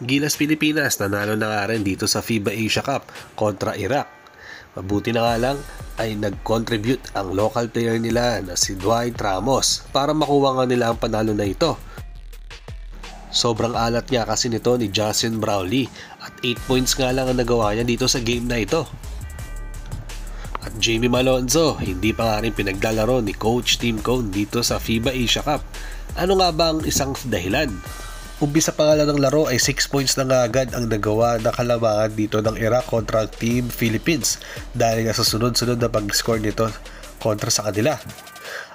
Gilas Pilipinas nanalo na nga rin dito sa FIBA Asia Cup kontra Iraq. Mabuti na nga lang ay nag-contribute ang local player nila na si Dwight Ramos para makuha nga nila ang panalo na ito. Sobrang alat nga kasi nito ni Justin Brownlee at 8 points nga lang ang nagawa niya dito sa game na ito. At Jamie Malonzo, hindi pa nga rin pinaglalaro ni Coach Tim Cone dito sa FIBA Asia Cup. Ano nga ba ang isang dahilan? Umpisa pa nga lang ng laro ay 6 points na nga agad ang nagawa na kalamangan dito ng Iraq kontra Team Philippines dahil nga sa sunod-sunod na pag-score nito kontra sa kanila.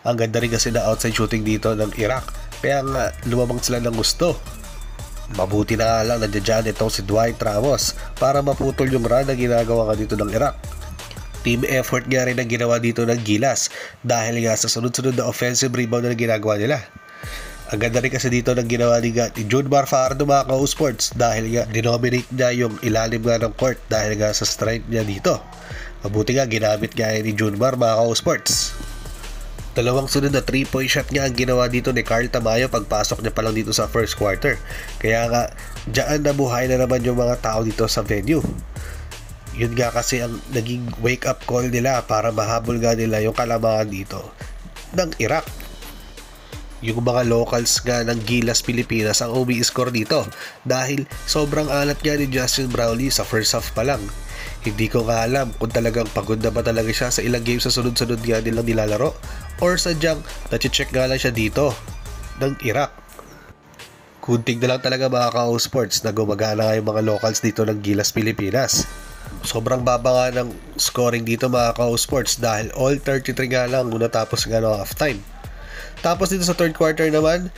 Ang ganda rin kasi na outside shooting dito ng Iraq kaya nga lumabang sila ng gusto. Mabuti na nga lang nandiyan itong si Dwight Ramos para maputol yung run na ginagawa nga dito ng Iraq. Team effort nga rin ang ginawa dito ng Gilas dahil nga sa sunod-sunod na offensive rebound na ginagawa nila. Ang ganda rin kasi dito ng ginawa ni Junmar Fajardo mga ka-sports dahil nga dinominate niya yung ilalim nga ng court dahil nga sa strength niya dito. Mabuti nga ginamit nga ni Junmar mga ka-sports. Dalawang sunod na 3-point shot nga ang ginawa dito ni Carl Tamayo pagpasok niya pa lang dito sa first quarter. Kaya nga dyan nabuhay na naman yung mga tao dito sa venue. Yun nga kasi ang naging wake up call nila para mahabol nga nila yung kalamangan dito ng Iraq. Yung mga locals nga ng Gilas Pilipinas ang umi-score dito dahil sobrang alat nga ni Justin Brownlee sa first half pa lang. Hindi ko nga alam kung talagang pagod na ba talaga siya sa ilang games sa sunod-sunod nga nilang nilalaro or sadyang nache-check nga lang siya dito ng Iraq. Kunting na lang talaga mga ka-sports na gumagana nga yung mga locals dito ng Gilas Pilipinas. Sobrang baba nga ng scoring dito mga ka-sports dahil all 33 nga lang muna tapos nga no halftime. Tapos dito sa third quarter naman,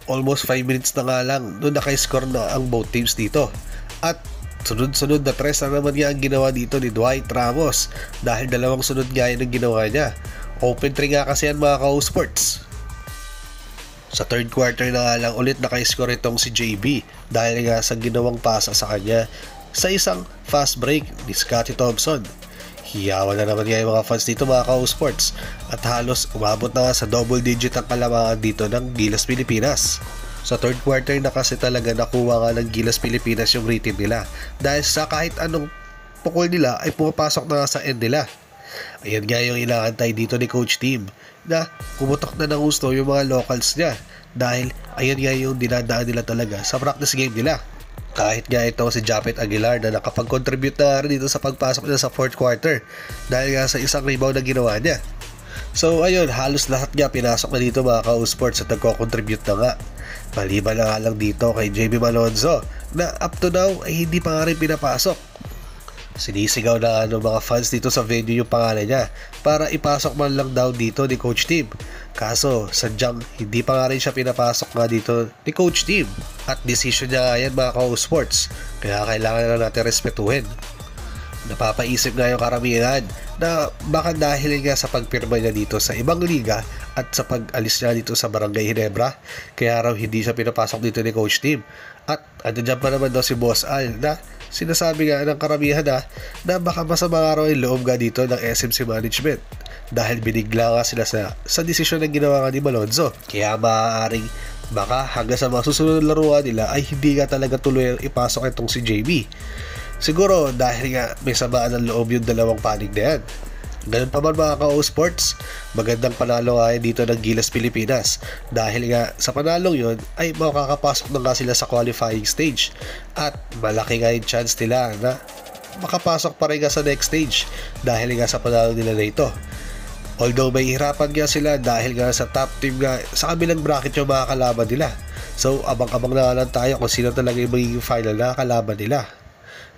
almost 5 minutes na nga lang doon naka-score na ang both teams dito. At sunod-sunod na tres na naman nga ang ginawa dito ni Dwight Ramos dahil dalawang sunod nga yun ang ginawa niya. Open 3 nga kasi yan mga ka-sports. Sa third quarter na nga lang ulit naka-score itong si JB dahil nga sa ginawang pasa sa kanya sa isang fast break ni Scottie Thompson. Hiyawan na naman nga yung mga fans dito mga ka-sports at halos umabot na nga sa double digit ang kalamangan dito ng Gilas Pilipinas. Sa third quarter na kasi talaga nakuha nga ng Gilas Pilipinas yung rating nila dahil sa kahit anong pukol nila ay pumapasok na nga sa end nila. Ayan nga yung inaantay dito ni Coach Tim na pumutok na ng gusto yung mga locals niya dahil ayan nga yung dinadaan nila talaga sa practice game nila. Kahit nga ito si Japet Aguilar na nakapag-contribute na rin dito sa pagpasok niya sa fourth quarter dahil nga sa isang rebound na ginawa niya. So ayun, halos lahat nga pinasok na dito mga ka-sports at nagko-contribute na nga. Maliban na nga lang dito kay Jamie Malonzo na up to now ay hindi pa nga rin pinapasok. Sinisigaw na ng mga fans dito sa venue yung pangalan niya para ipasok man lang daw dito ni Coach Tim. Kaso sadyang hindi pa nga rin siya pinapasok nga dito ni Coach Tim. At decision niya nga yan mga ka-sports. Kaya kailangan na natin respetuhin. Napapaisip nga yung karamihan na baka dahil nga sa pagpirma niya dito sa ibang liga at sa pag-alis niya dito sa Barangay Ginebra, kaya raw hindi siya pinapasok dito ni Coach Tim. At andyan pa naman daw si Boss Al na sinasabi nga ng karamihan na baka masama nga raw yung loob nga dito ng SMC Management dahil binigla nga sila sa desisyon na ginawa nga ni Malonzo. Kaya maaaring baka hanggang sa mga susunod na laruan nila ay hindi nga talaga tuloy ipasok itong si JB. Siguro dahil nga may samaan ng loob yung dalawang panig na yan. Ganun pa man mga ka-sports, magandang panalo nga dito ng Gilas Pilipinas dahil nga sa panalong yun ay makakapasok na nga sila sa qualifying stage at malaki nga yung chance nila na makapasok pa rin nga sa next stage dahil nga sa panalo nila na ito. Although may hirapan nga sila dahil nga sa top team nga sa kabilang bracket yung mga kalaban nila. So abang-abang na lang tayo kung sino talaga yung magiging final na kalaban nila.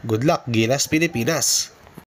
Good luck Gilas Pilipinas!